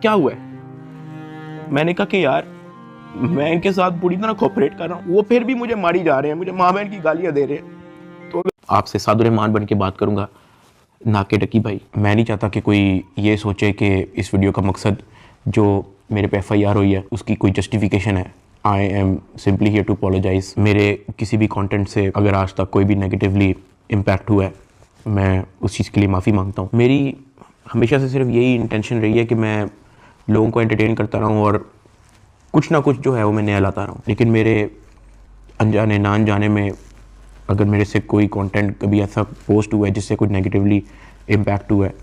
क्या हुआ है? मैंने कहा कि यार मैं इनके साथ पूरी तरह कोऑपरेट कर रहा हूँ, वो फिर भी मुझे मारी जा रहे हैं, मुझे माँ बहन की गालियाँ दे रहे हैं। तो आपसे सादुर्रहमान बन के बात करूँगा, ना के डकी भाई। मैं नहीं चाहता कि कोई ये सोचे कि इस वीडियो का मकसद जो मेरे पे FIR हुई है उसकी कोई जस्टिफिकेशन है। I am simply here to apologize. मेरे किसी भी कंटेंट से अगर आज तक कोई भी नेगेटिवली इम्पैक्ट हुआ है, मैं उस चीज़ के लिए माफ़ी मांगता हूँ। मेरी हमेशा से सिर्फ यही इंटेंशन रही है कि मैं लोगों को एंटरटेन करता रहूँ और कुछ ना कुछ जो है वो मैं नया लाता रहूँ। लेकिन मेरे अनजाने ना अनजाने में अगर मेरे से कोई कंटेंट कभी ऐसा पोस्ट हुआ है जिससे कोई नेगेटिवली इम्पैक्ट हुआ है,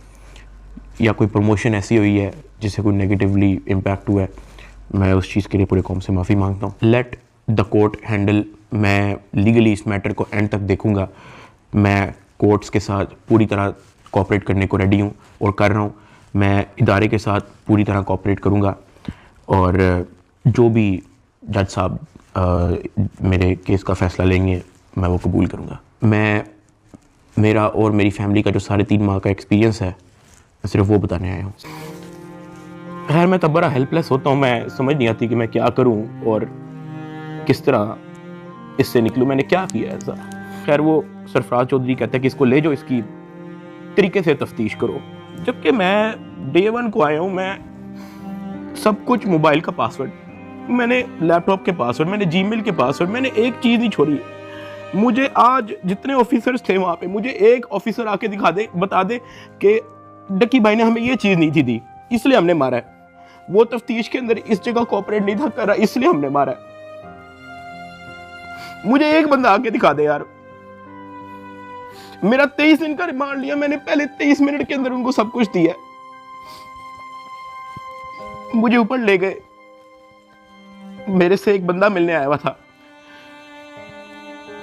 या कोई प्रमोशन ऐसी हुई है जिससे कोई नेगेटिवली इम्पैक्ट हुआ है, मैं उस चीज़ के लिए पूरे कौम से माफ़ी मांगता हूँ। Let the court handle. मैं लीगली इस मैटर को एंड तक देखूँगा। मैं कोर्ट्स के साथ पूरी तरह कोऑपरेट करने को रेडी हूँ और कर रहा हूँ। मैं इदारे के साथ पूरी तरह कोऑपरेट करूँगा और जो भी जज साहब मेरे केस का फ़ैसला लेंगे मैं वो कबूल करूँगा। मेरा और मेरी फैमिली का जो 3.5 माह का एक्सपीरियंस है, मैं सिर्फ वो बताने आया हूँ। खैर मैं तब बड़ा हेल्पलेस होता हूँ, मैं समझ नहीं आती कि मैं क्या करूँ और किस तरह इससे निकलूँ। मैंने क्या किया ऐसा? खैर वो सरफराज चौधरी कहता है कि इसको ले जाओ, इसकी तरीके से तफ्तीश करो। जबकि मैं डे 1 को आया हूँ। मैं सब कुछ, मोबाइल का पासवर्ड, मैंने लैपटॉप के पासवर्ड, मैंने जीमेल के पासवर्ड, मैंने एक चीज़ नहीं छोड़ी। मुझे आज जितने ऑफिसर्स थे वहाँ पे, मुझे एक ऑफिसर आके दिखा दे, बता दे कि डकी भाई ने हमें ये चीज़ नहीं थी दी, इसलिए हमने मारा है। वो तफ्तीश के अंदर इस जगह कोऑपरेट नहीं था कर रहा, इसलिए हमने मारा है। मुझे एक बंदा आके दिखा दे यार। मेरा 23 दिन का रिमांड लिया, मैंने पहले 23 मिनट के अंदर उनको सब कुछ दिया। मुझे ऊपर ले गए। मेरे से एक बंदा मिलने आया हुआ था,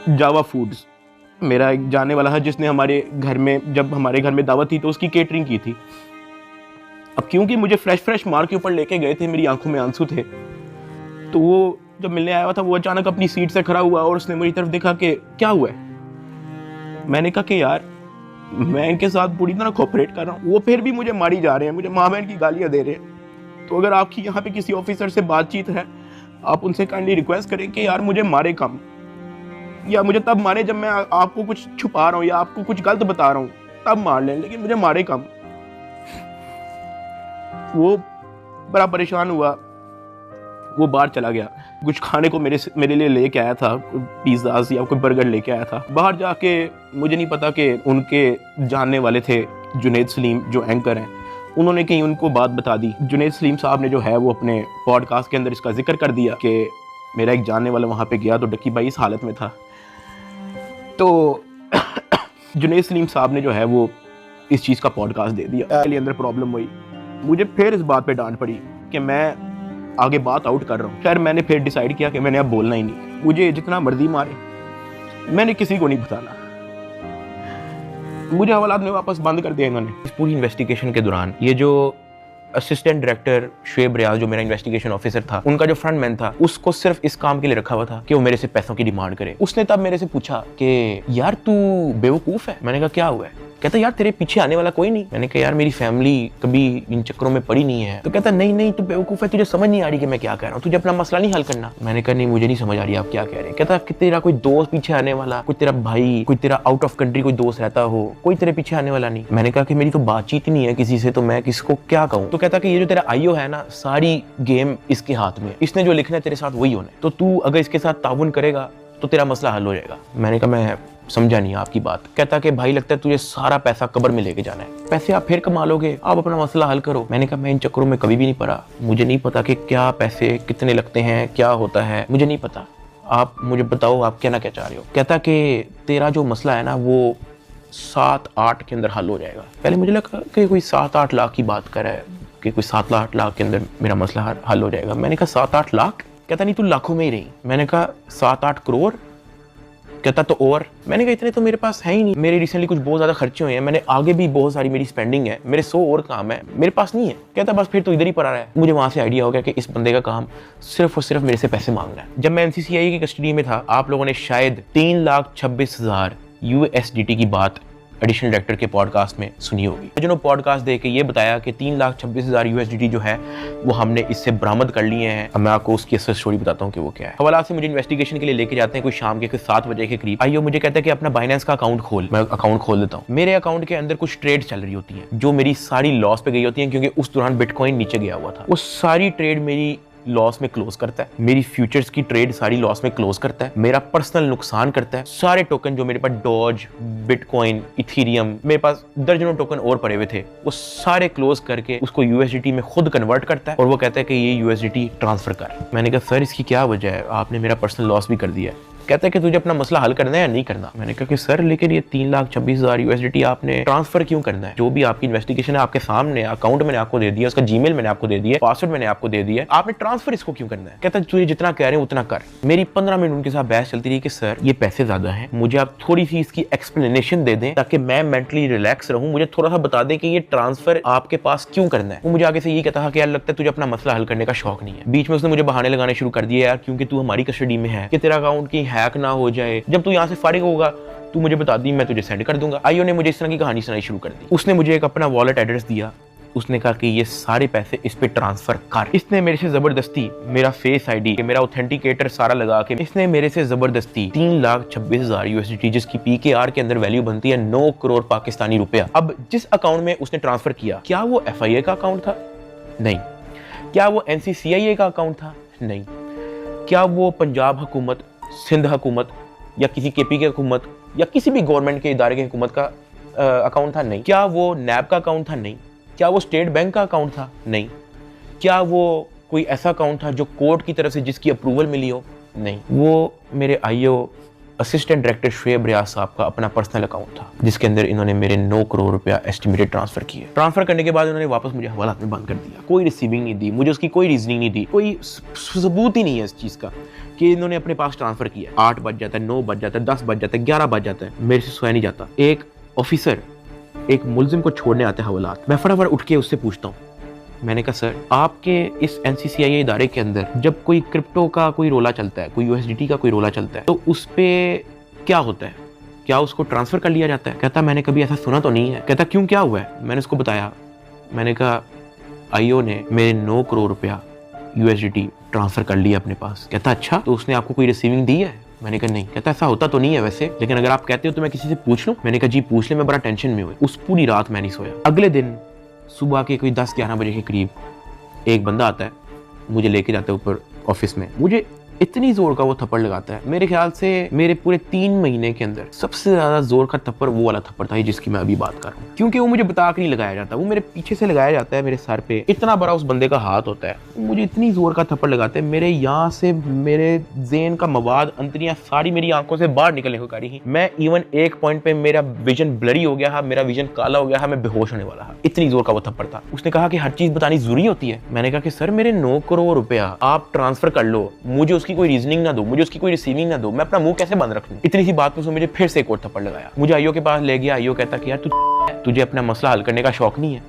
जावा फूड्स, मेरा एक जानने वाला है जिसने हमारे घर में, जब हमारे घर में दावत थी तो उसकी केटरिंग की थी। अब क्योंकि मुझे फ्रेश मार के ऊपर लेके गए थे, मेरी आंखों में आंसू थे, तो वो जब मिलने आया हुआ था वो अचानक अपनी सीट से खड़ा हुआ और उसने मेरी तरफ देखा कि क्या हुआ है। मैंने कहा कि यार मैं इनके साथ पूरी तरह कोऑपरेट कर रहा हूँ, वो फिर भी मुझे मारी जा रहे हैं, मुझे माँ बहन की गालियाँ दे रहे हैं। तो अगर आपकी यहाँ पे किसी ऑफिसर से बातचीत है, आप उनसे काइंडली रिक्वेस्ट करें कि यार मुझे मारे कम, या मुझे तब मारे जब मैं आपको कुछ छुपा रहा हूँ या आपको कुछ गलत बता रहा हूँ, तब मार लें, लेकिन मुझे मारे कम। वो बड़ा परेशान हुआ, वो बाहर चला गया। कुछ खाने को मेरे लिए लेके आया था, पिज़्ज़ा या कोई बर्गर लेके आया था। बाहर जाके मुझे नहीं पता कि उनके जानने वाले थे जुनैद सलीम जो एंकर हैं, उन्होंने कहीं उनको बात बता दी। जुनैद सलीम साहब ने जो है वो अपने पॉडकास्ट के अंदर इसका जिक्र कर दिया कि मेरा एक जानने वाला वहाँ पे गया तो डकी भाई इस हालत में था। तो जुनैद सलीम साहब ने जो है वो इस चीज़ का पॉडकास्ट दे दिया। के लिए अंदर प्रॉब्लम हुई, मुझे फिर इस बात पे डांट पड़ी कि मैं आगे बात आउट कर रहा हूँ। खैर मैंने फिर डिसाइड किया कि मैंने अब बोलना ही नहीं, मुझे जितना मर्जी मारे, मैंने किसी को नहीं बताना। मुझे हवालात में वापस बंद कर दिया इन्होंने। इस पूरी इन्वेस्टिगेशन के दौरान ये जो असिस्टेंट डायरेक्टर शुएब रियाज, जो मेरा इन्वेस्टिगेशन ऑफिसर था, उनका जो फ्रंट मैन था, उसको सिर्फ इस काम के लिए रखा हुआ था कि वो मेरे से पैसों की डिमांड करे। उसने तब मेरे से पूछा कि यार तू बेवकूफ़ है। मैंने कहा क्या हुआ है? कहता यार तेरे पीछे आने वाला कोई नहीं। मैंने कहा यार मेरी फैमिली कभी इन चक्करों में पड़ी नहीं है। तो कहता नहीं तू बेवकूफ़ है, तुझे समझ नहीं आ रही कि मैं क्या कह रहा हूँ, तुझे अपना मसला नहीं हल करना। मैंने कहा नहीं मुझे नहीं समझ आ रही आप क्या कह रहे हैं। कहता कि तेरा कोई दोस्त पीछे आने वाला, कोई तेरा भाई, कोई तेरा आउट ऑफ कंट्री कोई दोस्त रहता हो, कोई तेरे पीछे आने वाला नहीं। मैंने कहा कि मेरी तो बातचीत ही नहीं है किसी से, तो मैं किसको क्या कहूँ। तो कहता कि ये जो तेरा आईओ है ना, सारी गेम इसके हाथ में, इसने जो लिखना है तेरे साथ वही होना है, तो तू अगर इसके साथ ताउन करेगा तो तेरा मसला हल हो जाएगा। मैंने कहा मैं समझा नहीं आपकी बात। कहता कि भाई लगता है तुझे सारा पैसा कब्र में लेके जाना है, पैसे आप फिर कमा लोगे, आप अपना मसला हल करो। मैंने कहा मैं इन चक्करों में कभी भी नहीं पड़ा, मुझे नहीं पता कि क्या पैसे कितने लगते हैं, क्या होता है, मुझे नहीं पता। आप मुझे बताओ आप क्या ना क्या चाह रहे हो। कहता कि तेरा जो मसला है ना वो 7-8 के अंदर हल हो जाएगा। पहले मुझे लगा कि कोई 7-8 लाख की बात कर रहा है कि कोई 7-8 लाख के अंदर मेरा मसला हल हो जाएगा। मैंने कहा 7-8 लाख? कहता नहीं तू लाखों में ही रही। मैंने कहा 7-8 करोड़? कहता तो और। मैंने कहा इतने तो मेरे पास है ही नहीं, मेरे रिसेंटली कुछ बहुत ज़्यादा खर्चे हुए हैं, मैंने आगे भी बहुत सारी मेरी स्पेंडिंग है, मेरे 100 और काम है, मेरे पास नहीं है। कहता बस फिर तो इधर ही पड़ा रहा है। मुझे वहाँ से आइडिया हो गया कि इस बंदे का काम सिर्फ और सिर्फ मेरे से पैसे मांगना है। जब मैं NCCI की कस्टडी में था, आप लोगों ने शायद 3,26,000 USDT की बात एडिशनल डायरेक्टर के पॉडकास्ट में सुनी होगी। जो पॉडकास्ट दे के ये बताया कि 3,26,000 USDT जो है वो हमने इससे बरामद कर लिए हैं। अब मैं आपको उसकी असल स्टोरी बताता हूँ कि वो क्या है। हवाला से मुझे इन्वेस्टिगेशन के लिए लेके जाते हैं कोई शाम के 7 बजे के करीब। आइयो मुझे कहता है कि अपना बाइनेंस का अकाउंट खोल। मैं अकाउंट खोल देता हूँ। मेरे अकाउंट के अंदर कुछ ट्रेड चल रही होती है जो मेरी सारी लॉस पे गई होती है, क्योंकि उस दौरान बिटकॉइन नीचे गया हुआ था। वो सारी ट्रेड मेरी लॉस में क्लोज करता है। मेरी फ्यूचर्स की ट्रेड सारी लॉस में क्लोज करता है। मेरा पर्सनल नुकसान करता है। सारे टोकन जो मेरे पास डॉज, बिटकॉइन, इथेरियम, मेरे पास दर्जनों टोकन और पड़े हुए थे, वो सारे क्लोज करके उसको USDT में खुद कन्वर्ट करता है और वो कहता है कि ये USDT ट्रांसफर कर। मैंने कहा सर इसकी क्या वजह है, आपने मेरा पर्सनल लॉस भी कर दिया है। कहता है कि तुझे अपना मसला हल करना है या नहीं करना। मैंने कहा कि सर लेकिन ये 3,26,000 USDT आपने ट्रांसफर क्यों करना है? जो भी आपकी इन्वेस्टिगेशन है आपके सामने, अकाउंट मैंने आपको दे दिया, उसका जीमेल मैंने आपको दे दिया, पासवर्ड मैंने आपको दे दिया, आपने ट्रांसफर इसको क्यों करना है? कहता है तुझे जितना कह रहे हैं उतना कर। मेरी 15 मिनट उनके साथ बहस चलती रही कि सर ये पैसे ज्यादा है, मुझे आप थोड़ी सी इसकी एक्सप्लेनेशन दे दें ताकि मैं मेंटली रिलैक्स रहूं, मुझे थोड़ा सा बता दें कि ये ट्रांसफर आपके पास क्यों करना है। वो मुझे आगे से ये कहता था कि यार लगता है तुझे अपना मसला हल करने का शौक नहीं है। बीच में उसने मुझे बहाने लगाने शुरू कर दिए, यार क्योंकि तू हमारी कस्टडी में है कि तेरा अकाउंट की हैक ना हो जाए, जब तू यहाँ से फारिग होगा तू मुझे बता दी, मैं तुझे सेंड कर दूंगा। आईओ ने मुझे इस तरह की कहानी सुनाई शुरू कर दी। उसने मुझे एक अपना वॉलेट एड्रेस दिया। उसने कहा कि ये सारे पैसे इस पे ट्रांसफर कर। इसने मेरे से जबरदस्ती मेरा फेस आईडी, मेरा ऑथेंटिकेटर सारा लगा के इसने मेरे से जबरदस्ती 3,26,000 USDT, जिसकी PKR के अंदर वैल्यू बनती है 9 करोड़ पाकिस्तानी रुपया। अब जिस अकाउंट में उसने ट्रांसफर किया, क्या वो FIA का अकाउंट था? नहीं। क्या वो NCCIA का अकाउंट था? नहीं। क्या वो पंजाब हुकूमत, सिंध हुकूमत या किसी KP की हुकूमत या किसी भी गवर्नमेंट के इदारे की हुकूमत का अकाउंट था? नहीं। क्या वो NAB का अकाउंट था? नहीं। क्या वो स्टेट बैंक का अकाउंट था? नहीं। क्या वो कोई ऐसा अकाउंट था जो कोर्ट की तरफ से जिसकी अप्रूवल मिली हो? नहीं। वो मेरे IO असिस्टेंट डायरेक्टर शुएब रियाज साहब का अपना पर्सनल अकाउंट था, जिसके अंदर इन्होंने मेरे 9 करोड़ रुपया एस्टिमेटेड ट्रांसफर किए। ट्रांसफर करने के बाद उन्होंने वापस मुझे हवालात में बंद कर दिया। कोई रिसीविंग नहीं दी, मुझे उसकी कोई रीजनिंग नहीं दी, कोई सबूत ही नहीं है इस चीज का कि इन्होंने अपने पास ट्रांसफर किया। 8 बज जाता है, 9 बज जाता है, 10 बज जाता है, 11 बज जाता है, मेरे से सोया नहीं जाता। एक ऑफिसर एक मुलजिम को छोड़ने आते हैं हवालात, मैं फटाफट उठ के उससे पूछता हूँ, मैंने कहा सर आपके इस NCCIA इदारे के अंदर जब कोई क्रिप्टो का कोई रोला चलता है, कोई USDT का कोई रोला चलता है, तो उस पे क्या होता है? क्या उसको ट्रांसफर कर लिया जाता है? कहता मैंने कभी ऐसा सुना तो नहीं है। कहता क्यों, क्या हुआ है? मैंने उसको बताया। मैंने कहा IO ने मेरे 9 करोड़ रुपया USDT ट्रांसफर कर लिया अपने पास। कहता अच्छा, तो उसने आपको कोई रिसीविंग दी है? मैंने कहा नहीं। कहता ऐसा होता तो नहीं है वैसे, लेकिन अगर आप कहते हो तो मैं किसी से पूछ लूं। मैंने कहा जी पूछ ले, मैं बड़ा टेंशन में हुई। उस पूरी रात मैं नहीं सोया। अगले दिन सुबह के कोई 10-11 बजे के करीब एक बंदा आता है, मुझे लेके जाता है ऊपर ऑफिस में। मुझे इतनी जोर का वो थप्पड़ लगाता है, मेरे ख्याल से मेरे पूरे 3 महीने के अंदर सबसे ज्यादा जोर का थप्पड़ वो वाला थप्पड़ था जिसकी मैं अभी बात कर रहा हूँ। क्योंकि वो मुझे बता के नहीं लगाया जाता, वो मेरे पीछे से लगाया जाता है, मेरे सर पे इतना बड़ा उस बंदे का हाथ होता है, मुझे इतनी जोर का थप्पड़ लगाते हैं, मेरे यहाँ से मेरे ज़हन का मवाद, अंतरियां सारी मेरी आंखों से बाहर निकलने को करी ही। मैं इवन एक पॉइंट पे मेरा विजन ब्लरी हो गया है, मेरा विजन काला हो गया है, मैं बेहोश होने वाला है, इतनी जोर का वो थप्पड़ था। उसने कहा कि हर चीज बतानी जरूरी होती है। मैंने कहा कि सर मेरे 9 करोड़ रुपया आप ट्रांसफर कर लो, मुझे उसकी कोई रीजनिंग ना दो, मुझे उसकी कोई रिसीविंग ना दो, मैं अपना मुंह कैसे बंद रख लूं? इतनी सी बात पे उसने मुझे फिर से एक और थप्पड़ लगाया। मुझे IO के पास ले गया। IO कहता कि यार तुझे अपना मसला हल करने का शौक नहीं है?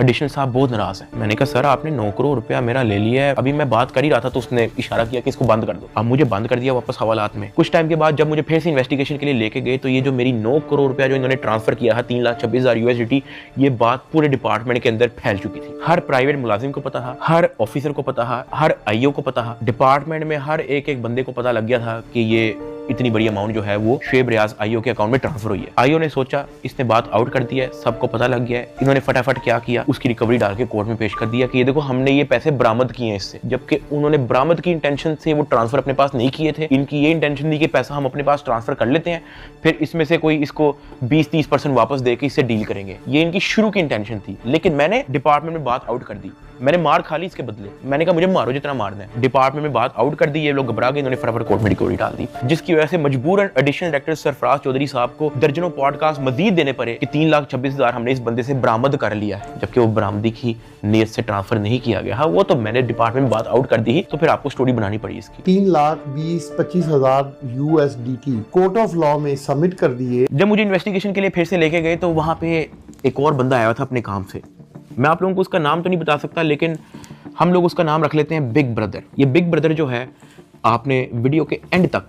एडिशनल साहब बहुत नाराज है। मैंने कहा सर आपने 9 करोड़ रुपया मेरा ले लिया है, अभी मैं बात कर ही रहा था तो उसने इशारा किया कि इसको बंद कर दो। अब मुझे बंद कर दिया वापस हवालात में। कुछ टाइम के बाद जब मुझे फिर से इन्वेस्टिगेशन के लिए लेके गए तो ये जो मेरी 9 करोड़ रुपया जो इन्होंने ट्रांसफर किया है 3,26,000 USDT, ये बात पूरे डिपार्टमेंट के अंदर फैल चुकी थी। हर प्राइवेट मुलाजिम को पता था, हर ऑफिसर को पता था, हर IO को पता था, डिपार्टमेंट में हर एक बंदे को पता लग गया था कि ये इतनी बड़ी अमाउंट जो है वो शुएब रियाज IO के अकाउंट में ट्रांसफर हुई है। IO ने सोचा इसने बात आउट कर दिया है, सबको पता लग गया है। इन्होंने फटाफट क्या किया, उसकी रिकवरी डाल के कोर्ट में पेश कर दिया कि ये देखो हमने ये पैसे बरामद किए हैं इससे, जबकि उन्होंने बरामद की इंटेंशन से वो ट्रांसफर अपने पास नहीं किए थे। इनकी ये इंटेंशन थी कि पैसा हम अपने पास ट्रांसफर कर लेते हैं, फिर इसमें से कोई इसको 20-30% वापस देके इससे डील करेंगे, ये इनकी शुरू की इंटेंशन थी। लेकिन मैंने डिपार्टमेंट में बात आउट कर दी, मैंने मार खा ली इसके बदले। मैंने कहा मुझे मारो जितना मारना है। डिपार्टमेंट में बात आउट कर दी, ये लोग घबरा गए, इन्होंने फटाफट कोर्ट में रिकवरी डाल दी, जिसकी वजह से मजबूरन एडिशनल डायरेक्टर सरफराज चौधरी साहब को दर्जनों पॉडकास्ट मजीद देने पड़े कि 3,26,000 हमने इस बंदे से बरामद कर लिया है, जबकि वो बरामदी की नीयत से ट्रांसफर नहीं किया गया। हाँ वो तो मैंने डिपार्टमेंट में बात आउट कर दी, तो फिर आपको स्टोरी बनानी पड़ी इसकी। 3,20,25,000 USDT कोर्ट ऑफ लॉ में सबमिट कर दिए। जब मुझे इन्वेस्टिगेशन के लिए फिर से लेके गए तो वहां पे एक और बंदा आया था अपने काम से। मैं आप लोगों को उसका नाम तो नहीं बता सकता, लेकिन हम लोग उसका नाम रख लेते हैं बिग ब्रदर। ये बिग ब्रदर जो है, आपने वीडियो के एंड तक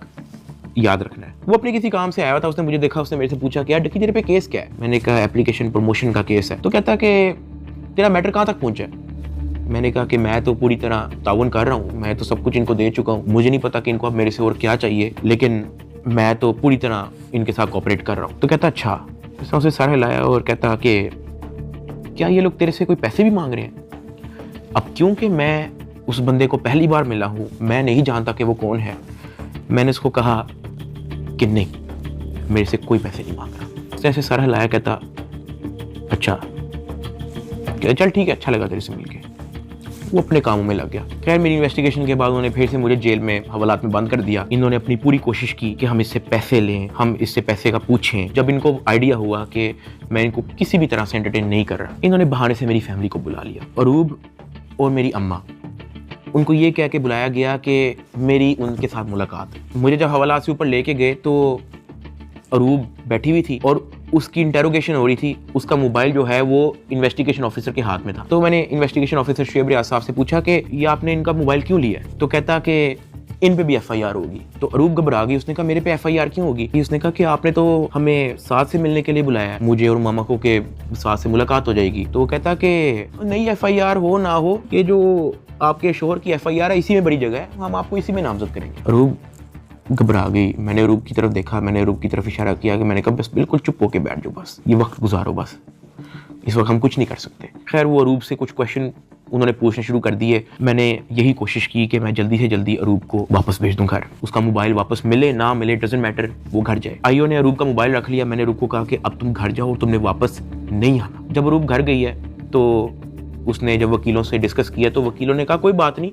याद रखना है। वो अपने किसी काम से आया था, उसने मुझे देखा, उसने मेरे से पूछा कि यार डक्की तेरे पे केस क्या है। मैंने कहा एप्लीकेशन प्रमोशन का केस है। तो कहता कि तेरा मैटर कहाँ तक पहुंचा है। मैंने कहा कि मैं तो पूरी तरह ताउन कर रहा हूँ, मैं तो सब कुछ इनको दे चुका हूँ, मुझे नहीं पता कि इनको अब मेरे से और क्या चाहिए, लेकिन मैं तो पूरी तरह इनके साथ कोऑपरेट कर रहा हूँ। तो कहता अच्छा। उसने उसे सर हिलाया और कहता कि क्या ये लोग तेरे से कोई पैसे भी मांग रहे हैं। अब क्योंकि मैं उस बंदे को पहली बार मिला हूँ, मैं नहीं जानता कि वो कौन है, मैंने उसको कहा कि नहीं, मेरे से कोई पैसे नहीं मांग रहा। उसने ऐसे सर हिलाया, कहता अच्छा, चल ठीक है, अच्छा लगा तेरे से मिलके। वो अपने कामों में लग गया। खैर मेरी इन्वेस्टिगेशन के बाद उन्होंने फिर से मुझे जेल में हवालात में बंद कर दिया। इन्होंने अपनी पूरी कोशिश की कि हम इससे पैसे लें, हम इससे पैसे का पूछें। जब इनको आइडिया हुआ कि मैं इनको किसी भी तरह से एंटरटेन नहीं कर रहा, इन्होंने बहाने से मेरी फैमिली को बुला लिया। अरूब और मेरी अम्मा, उनको ये कह के बुलाया गया कि मेरी उनके साथ मुलाकात है। मुझे जब हवालात से ऊपर लेके गए तो अरूब बैठी हुई थी और उसकी इंटेरोगेशन हो रही थी। उसका मोबाइल जो है वो इन्वेस्टिगेशन ऑफिसर के हाथ में था। तो मैंने इन्वेस्टिगेशन ऑफिसर शुएब रियाज साहब से पूछा कि ये आपने इनका मोबाइल क्यों लिया है। तो कहता कि इन पे भी FIR होगी। तो अरूब घबरा गई, उसने कहा मेरे पे FIR क्यों होगी। उसने कहा कि आपने तो हमें साथ से मिलने के लिए बुलाया है, मुझे और मामा को के साथ से मुलाकात हो जाएगी। तो वो कहता कि नहीं, FIR हो ना हो, कि जो आपके शोहर की FIR है इसी में बड़ी जगह है, हम आपको इसी में नामजद करेंगे। अरूब घबरा गई। मैंने अरूब की तरफ देखा, मैंने अरूब की तरफ इशारा किया कि मैंने कहा बस बिल्कुल चुप होके बैठ जाओ, बस ये वक्त गुजारो, बस इस वक्त हम कुछ नहीं कर सकते। खैर वो अरूब से कुछ क्वेश्चन उन्होंने पूछने शुरू कर दिए। मैंने यही कोशिश की कि मैं जल्दी से जल्दी अरूब को वापस भेज दूं घर। उसका मोबाइल वापस मिले ना मिले डजंट मैटर, वो घर जाए। आईओ ने अरूब का मोबाइल रख लिया। मैंने अरूब को कहा कि अब तुम घर जाओ और तुमने वापस नहीं आना। जब अरूब घर गई है तो उसने जब वकीलों से डिस्कस किया तो वकीलों ने कहा कोई बात नहीं,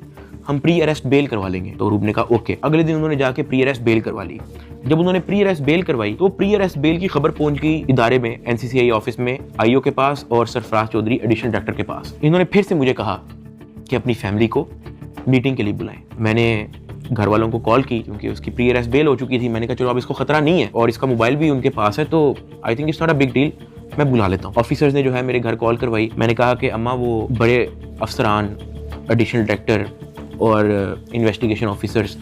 हम प्री अरेस्ट बेल करवा लेंगे। तो अरूब ने कहा ओके। अगले दिन उन्होंने जाके प्री अरेस्ट बेल करवा ली। जब उन्होंने प्री अरेस्ट बेल करवाई तो प्री अरेस्ट बेल की खबर पहुंच गई इदारे में, NCCI ऑफिस में, आईओ के पास और सरफराज चौधरी एडिशनल डायरेक्टर के पास। इन्होंने फिर से मुझे कहा कि अपनी फैमिली को मीटिंग के लिए बुलाएं। मैंने घर वालों को कॉल की क्योंकि उसकी प्री अरेस्ट बेल हो चुकी थी। मैंने कहा चलो अब इसको खतरा नहीं है और इसका मोबाइल भी उनके पास है, तो I think it's not a big deal, मैं बुला लेता हूँ। ऑफिसर्स ने जो है मेरे घर कॉल करवाई। मैंने कहा कि अम्मा वो बड़े अफसरान, एडिशनल डायरेक्टर और इन्वेस्टिगेशन ऑफिसर्स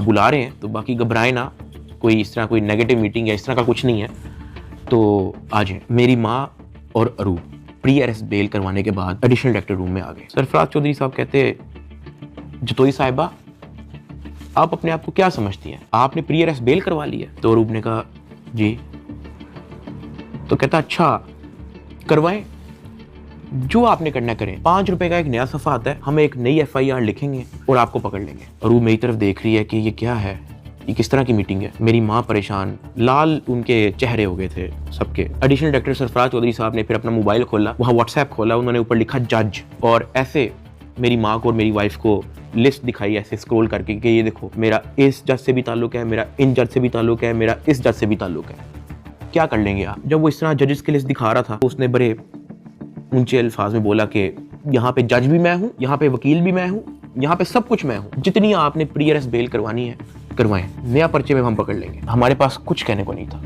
बुला रहे हैं, तो बाकी घबराएं ना, कोई इस तरह कोई नेगेटिव मीटिंग या इस तरह का कुछ नहीं है, तो आ जाएं। मेरी माँ और अरूब प्री अरेस्ट बेल करवाने के बाद एडिशनल डायरेक्टर रूम में आ गए। सरफराज चौधरी साहब कहते, जतोई साहिबा आप अपने आप को क्या समझती हैं, आपने प्री अरेस्ट बेल करवा ली है। तो अरूब ने कहा जी। तो कहता अच्छा करवाएं, जो आपने करना करें, 5 रुपए का एक नया सफ़ा आता है, हम एक नई FIR लिखेंगे और आपको पकड़ लेंगे। अरूब मेरी तरफ देख रही है कि ये क्या है, ये किस तरह की मीटिंग है। मेरी माँ परेशान, लाल उनके चेहरे हो गए थे सबके। एडिशनल डायरेक्टर सरफराज चौधरी साहब ने फिर अपना मोबाइल खोला, वहाँ WhatsApp खोला, उन्होंने ऊपर लिखा जज, और ऐसे मेरी माँ को और मेरी वाइफ को लिस्ट दिखाई ऐसे स्क्रॉल करके कि ये देखो मेरा इस जज से भी ताल्लुक है, मेरा इन जज से भी ताल्लुक है, मेरा इस जज से भी ताल्लुक है, क्या कर लेंगे आप। जब वो इस तरह जजेस की लिस्ट दिखा रहा था तो उसने बड़े ऊंचे अल्फाज में बोला कि यहाँ पे जज भी मैं हूँ, यहाँ पे वकील भी मैं हूँ, यहाँ पे सब कुछ मैं हूँ, जितनी आपने प्री अरेस्ट बेल करवानी है करवाएं, नया पर्चे में हम पकड़ लेंगे। हमारे पास कुछ कहने को नहीं था।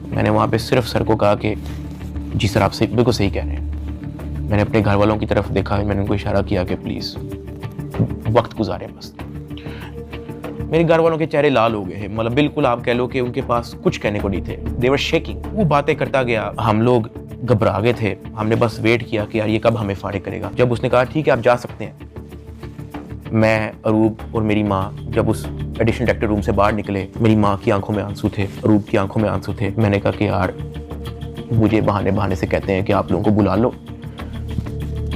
मैंने वहाँ पे सिर्फ सर को कहा कि जी सर आप सही, बिल्कुल सही कह रहे हैं। मैंने अपने घर वालों की तरफ देखा, मैंने उनको इशारा किया कि प्लीज़ वक्त गुजारें बस। मेरे घर वालों के चेहरे लाल हो गए हैं, मतलब बिल्कुल आप कह लो कि उनके पास कुछ कहने को नहीं थे। दे वर शेकिंग। वो बातें करता गया, हम लोग घबरा गए थे। हमने बस वेट किया कि यार ये कब हमें फारिग करेगा। जब उसने कहा ठीक है आप जा सकते हैं, मैं, अरूब और मेरी माँ जब उस एडिशनल डायरेक्टर रूम से बाहर निकले, मेरी माँ की आंखों में आंसू थे, अरूब की आंखों में आंसू थे। मैंने कहा कि यार मुझे बहाने से कहते हैं कि आप लोगों को बुला लो,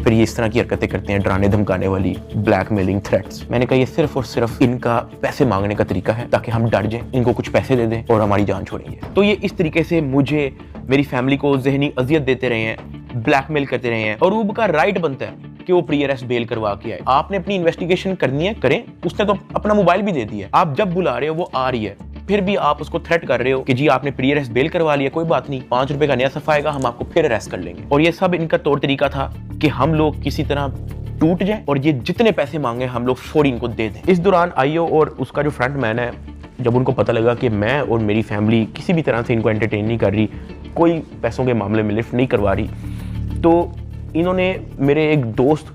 फिर ये इस तरह की हरकतें करते हैं, डराने धमकाने वाली, ब्लैकमेलिंग, थ्रेट्स। मैंने कहा ये सिर्फ और सिर्फ इनका पैसे मांगने का तरीका है ताकि हम डर जाएं, इनको कुछ पैसे दे दें और हमारी जान छोड़ेंगे। तो ये इस तरीके से मुझे, मेरी फैमिली को ज़हनी अजियत देते रहे हैं, ब्लैकमेल करते रहे हैं। अरूब का राइट बनता है कि वो प्री अरेस्ट बेल करवा के आए। आपने अपनी इन्वेस्टिगेशन करनी है, करें। उसने तो अपना मोबाइल भी दे दिया, आप जब बुला रहे हो वो आ रही है, फिर भी आप उसको थ्रेट कर रहे हो कि जी आपने प्री अरेस्ट बेल करवा लिया, कोई बात नहीं, 5 रुपए का नया सफ़ा आएगा, हम आपको फिर अरेस्ट कर लेंगे। और ये सब इनका तौर तरीका था कि हम लोग किसी तरह टूट जाए और ये जितने पैसे मांगे हम लोग फौरी इनको दे दें। इस दौरान आईओ और उसका जो फ्रंट मैन है, जब उनको पता लगा कि मैं और मेरी फैमिली किसी भी तरह से इनको एंटरटेन नहीं कर रही, कोई पैसों के मामले में लिफ्ट नहीं करवा रही, तो इन्होंने मेरे एक दोस्त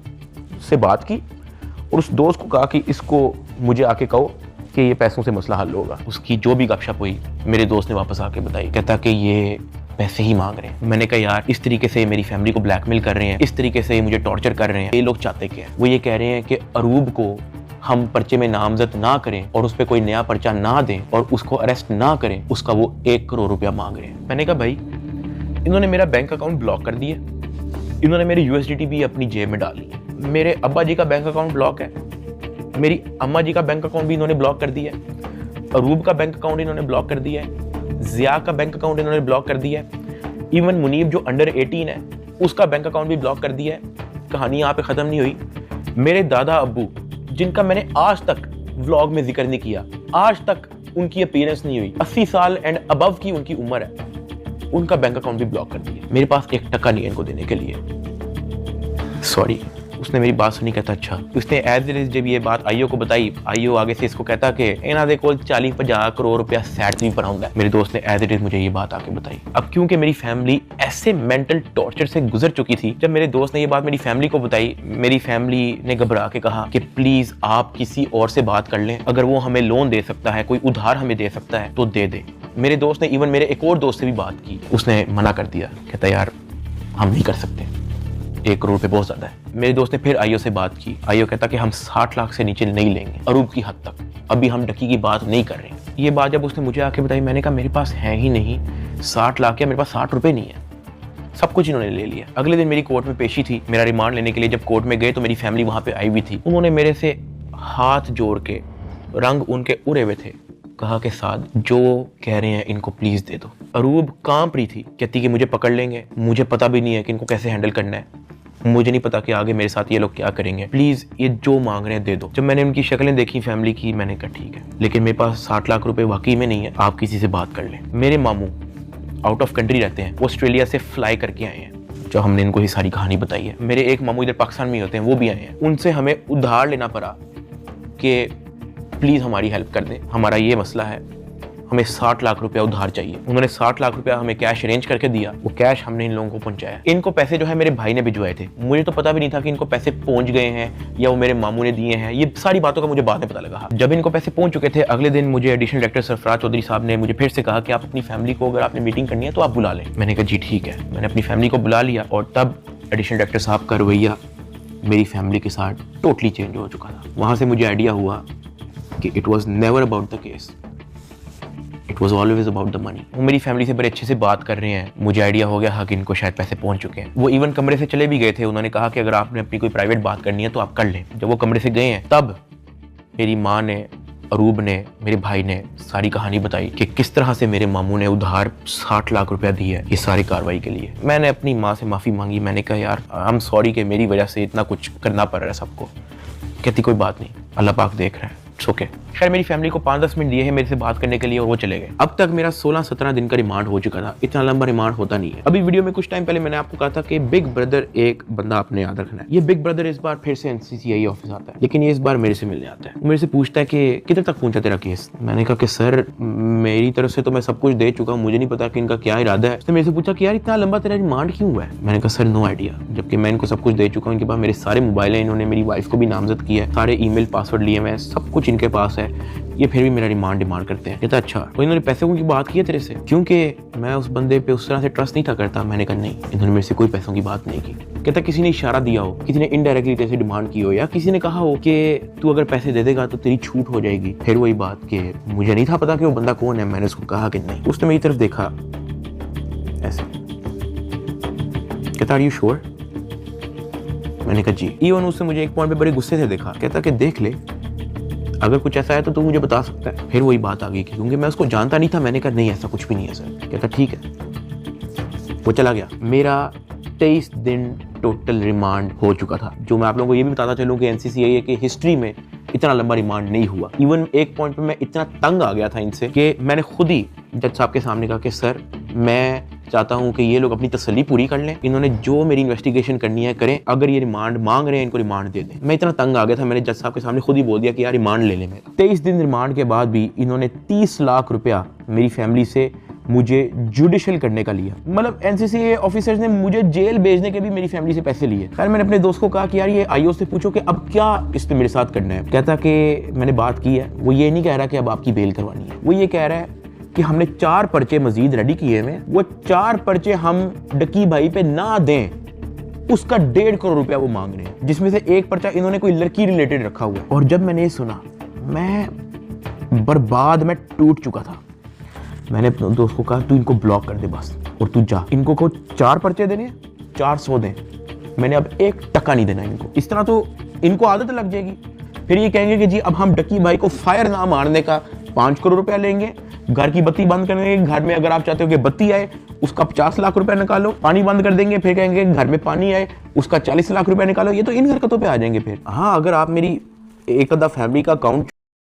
से बात की और उस दोस्त को कहा कि इसको मुझे आके कहो कि ये पैसों से मसला हल होगा। उसकी जो भी गपशप हुई मेरे दोस्त ने वापस आके बताई, कहता कि ये पैसे ही मांग रहे हैं। मैंने कहा यार इस तरीके से मेरी फैमिली को ब्लैकमेल कर रहे हैं, इस तरीके से मुझे टॉर्चर कर रहे हैं, ये लोग चाहते क्या है? वो ये कह रहे हैं कि अरूब को हम पर्चे में नामजद ना करें और उस पर कोई नया पर्चा ना दें और उसको अरेस्ट ना करें, उसका वो 1 करोड़ रुपया मांग रहे हैं। मैंने कहा भाई इन्होंने मेरा बैंक अकाउंट ब्लॉक कर दिया, इन्होंने मेरी USDT भी अपनी जेब में डाली, मेरे अब्बा जी का बैंक अकाउंट ब्लॉक है, मेरी अम्मा जी का बैंक अकाउंट भी इन्होंने ब्लॉक कर दिया है, अरूब का बैंक अकाउंट इन्होंने ब्लॉक कर दिया है, जिया का बैंक अकाउंट इन्होंने ब्लॉक कर दिया है, इवन मुनीब जो अंडर 18 है उसका बैंक अकाउंट भी ब्लॉक कर दिया है। कहानी यहाँ पे ख़त्म नहीं हुई। मेरे दादा अब्बू जिनका मैंने आज तक व्लॉग में जिक्र नहीं किया, आज तक उनकी अपीयरेंस नहीं हुई, 80 साल एंड अबव की उनकी उम्र है, उनका बैंक अकाउंट भी ब्लॉक कर दिया। मेरे पास 1 टका नहीं है इनको देने के लिए। सॉरी। उसने मेरी बात सुनी, कहता अच्छा। उसने एज इट इज जब ये बात आईओ को बताई, आईओ आगे से इसको कहता कि इन्हों दे कोल 40-50 करोड़ रुपया सैट नहीं पराउंदा है। मेरे दोस्त ने एज इट इज मुझे ये बात आके बताई। अब क्योंकि मेरी फैमिली ऐसे मेंटल टॉर्चर से गुजर चुकी थी, जब मेरे दोस्त ने ये बात मेरी फैमिली को बताई, मेरी फैमिली ने घबरा के कहा कि प्लीज आप किसी और से बात कर लें, अगर वो हमें लोन दे सकता है, कोई उधार हमें दे सकता है तो दे दे। मेरे दोस्त ने इवन मेरे एक और दोस्त से भी बात की, उसने मना कर दिया, कहता यार हम नहीं कर सकते, 1 करोड़ पे बहुत ज्यादा है। मेरे दोस्त ने फिर आईओ से बात की, आईओ कहता कि हम 60 लाख से नीचे नहीं लेंगे, अरूब की हद तक, अभी हम डकी की बात नहीं कर रहे। ये बात जब उसने मुझे आके बताई, मैंने कहा मेरे पास है ही नहीं 60 लाख, या मेरे पास 60 रुपए नहीं है, सब कुछ इन्होंने ले लिया। अगले दिन मेरी कोर्ट में पेशी थी, मेरा रिमांड लेने के लिए जब कोर्ट में गए तो मेरी फैमिली वहां पे आई हुई थी। उन्होंने मेरे से हाथ जोड़ के, रंग उनके उड़े हुए थे, कहा कि साद जो कह रहे हैं इनको प्लीज दे दो। अरूब कांप रही थी, कहती कि मुझे पकड़ लेंगे, मुझे पता भी नहीं है कि इनको कैसे हैंडल करना है, मुझे नहीं पता कि आगे मेरे साथ ये लोग क्या करेंगे, प्लीज ये जो मांग रहे हैं दे दो। जब मैंने उनकी शक्लें देखी फैमिली की, मैंने कहा ठीक है, लेकिन मेरे पास 60 लाख रुपए वाकई में नहीं है, आप किसी से बात कर लें। मेरे मामू आउट ऑफ कंट्री रहते हैं, वो ऑस्ट्रेलिया से फ्लाई करके आए हैं, जो हमने इनको ये सारी कहानी बताई है। मेरे एक मामू इधर पाकिस्तान में होते हैं, वो भी आए हैं, उनसे हमें उधार लेना पड़ा कि प्लीज हमारी हेल्प कर दें, हमारा ये मसला है, हमें 60 लाख रुपया उधार चाहिए। उन्होंने 60 लाख रुपया हमें कैश अरेंज करके दिया, वो कैश हमने इन लोगों को पहुंचाया। इनको पैसे जो है मेरे भाई ने भिजवाए थे, मुझे तो पता भी नहीं था कि इनको पैसे पहुंच गए हैं या वो मेरे मामू ने दिए हैं, ये सारी बातों का मुझे बाद में पता लगा। जब इनको पैसे पहुंच चुके थे, अगले दिन मुझे एडिशनल डायरेक्टर सरफराज चौधरी साहब ने मुझे फिर से कहा कि आप अपनी फैमिली को, अगर आपने मीटिंग करनी है तो आप बुला लें। मैंने कहा जी ठीक है। मैंने अपनी फैमिली को बुला लिया और तब एडिशनल डायरेक्टर साहब का रवैया मेरी फैमिली के साथ टोटली चेंज हो चुका था। वहां से मुझे आइडिया हुआ कि it was never about the case, it was always about the money. वो मेरी फैमिली से बड़े अच्छे से बात कर रहे हैं, मुझे आइडिया हो गया था कि इनको शायद पैसे पहुंच चुके हैं। वो इवन कमरे से चले भी गए थे, उन्होंने कहा कि अगर आपने अपनी कोई प्राइवेट बात करनी है तो आप कर लें। जब वो कमरे से गए हैं तब मेरी माँ ने, अरूब ने, मेरे भाई ने सारी कहानी बताई कि किस तरह से मेरे मामू ने उधार 60 लाख रुपया दी है ये सारी कार्रवाई के लिए। मैंने अपनी माँ से माफ़ी मांगी, मैंने कहा यार आई एम सॉरी कि मेरी वजह से इतना कुछ करना पड़ रहा है सबको। कहती कोई बात नहीं, अल्लाह पाक देख रहा है, इट्स ओके। खैर मेरी फैमिली को 5-10 मिनट दिए हैं मेरे से बात करने के लिए और वो चले गए। अब तक मेरा 16-17 दिन का रिमांड हो चुका था। इतना लंबा रिमांड होता नहीं है। अभी वीडियो में कुछ टाइम पहले मैंने आपको कहा था कि बिग ब्रदर एक बंदा आपने याद रखना है। ये बिग ब्रदर इस बार फिर से NCCI ऑफिस आता है, लेकिन ये इस बार मेरे से मिलने आता है। मेरे से पूछता है कि किधर तक पहुंचा तेरा केस। मैंने कहा कि सर मेरी तरफ से तो मैं सब कुछ दे चुका हूँ, मुझे नहीं पता कि इनका क्या इरादा है। उसने मेरे से पूछा कि यार इतना लंबा तेरा रिमांड क्यों हुआ है। मैंने कहा सर नो आइडिया, जबकि मैं इनको सब कुछ दे चुका हूँ। इनके पास मेरे सारे मोबाइल हैं, इन्होंने मेरी वाइफ को भी नामजद किया है, सारे ईमेल पासवर्ड लिए मैं, सब कुछ इनके पास है, ये फिर भी मेरा रिमांड डिमांड करते हैं। कहता अच्छा तो इन्होंने पैसों की बात की है तेरे से, क्योंकि मैं उस बंदे पे उस तरह से ट्रस्ट नहीं था करता। मैंने कहा नहीं, इन्होंने मेरे से कोई पैसों की बात नहीं की। कहता किसी ने इशारा दिया हो, किसी ने इनडायरेक्टली तेरे से डिमांड की हो, या किसी ने कहा हो कि तू अगर पैसे दे देगा तो तेरी छूट हो जाएगी। फिर वही बात कि मुझे नहीं था पता कि वो बंदा कौन है। मैंने उसको कहा कि नहीं। उसने मेरी तरफ देखा ऐसे, कहता आर यू श्योर। मैंने कहा जी। इवन उसने मुझे एक पॉइंट पे बड़े गुस्से से देखा, कहता कि देख ले अगर कुछ ऐसा है तो तू मुझे बता सकता है। फिर वही बात आ गई क्योंकि मैं उसको जानता नहीं था। मैंने कहा नहीं ऐसा कुछ भी नहीं है सर। कहता ठीक है। वो चला गया। मेरा 23 दिन टोटल रिमांड हो चुका था। जो मैं आप लोगों को ये भी बताता चलूं कि NCCI की हिस्ट्री में इतना लंबा रिमांड नहीं हुआ। इवन एक पॉइंट पे मैं इतना तंग आ गया था इनसे कि मैंने खुद ही जज साहब के सामने कहा कि सर मैं चाहता हूं कि ये लोग अपनी तसल्ली पूरी कर लें, इन्होंने जो मेरी इन्वेस्टिगेशन करनी है करें, अगर ये रिमांड मांग रहे हैं इनको रिमांड दे दें। मैं इतना तंग आ गया था, मैंने जज साहब के सामने खुद ही बोल दिया कि यार रिमांड ले लें मेरा। 23 दिन रिमांड के बाद भी इन्होंने 30 लाख रुपया मेरी फैमिली से मुझे जुडिशियल करने का लिया। मतलब एनसीसी ऑफिसर्स ने मुझे जेल भेजने के भी मेरी फैमिली से पैसे लिए। खैर मैंने अपने दोस्त को कहा कि यार ये आईओ से पूछो कि अब क्या इसने मेरे साथ करना है। कहता कि मैंने बात की है। वो ये नहीं कह रहा कि अब आपकी बेल करवानी है, वो ये कह रहा है कि हमने 4 पर्चे मजीद रेडी किए हुए, वो 4 पर्चे हम डकी भाई पे ना दें, उसका 1.5 करोड़ रुपया वो मांग रहे हैं, जिसमें से एक पर्चा इन्होंने कोई लड़की रिलेटेड रखा हुआ है। और जब मैंने ये सुना मैं बर्बाद, मैं टूट चुका था। मैंने अपने दोस्त को कहा तू इनको ब्लॉक कर दे बस, और तू जा, इनको को 4 पर्चे देने 400 दें, मैंने अब 1 टका नहीं देना इनको। इस तरह तो इनको आदत लग जाएगी। फिर ये कहेंगे कि जी अब हम डकी भाई को फायर ना मारने का 5 करोड़ रुपया लेंगे, घर की बत्ती बंद करने, घर में अगर आप चाहते हो कि बत्ती आए उसका 50 लाख रुपया निकालो, पानी बंद कर देंगे, फिर कहेंगे घर में पानी आए उसका 40 लाख रुपया निकालो। ये तो इन हरकतों पे आ जाएंगे फिर। हाँ, अगर आप मेरी एक आधा फैमिली का अकाउंट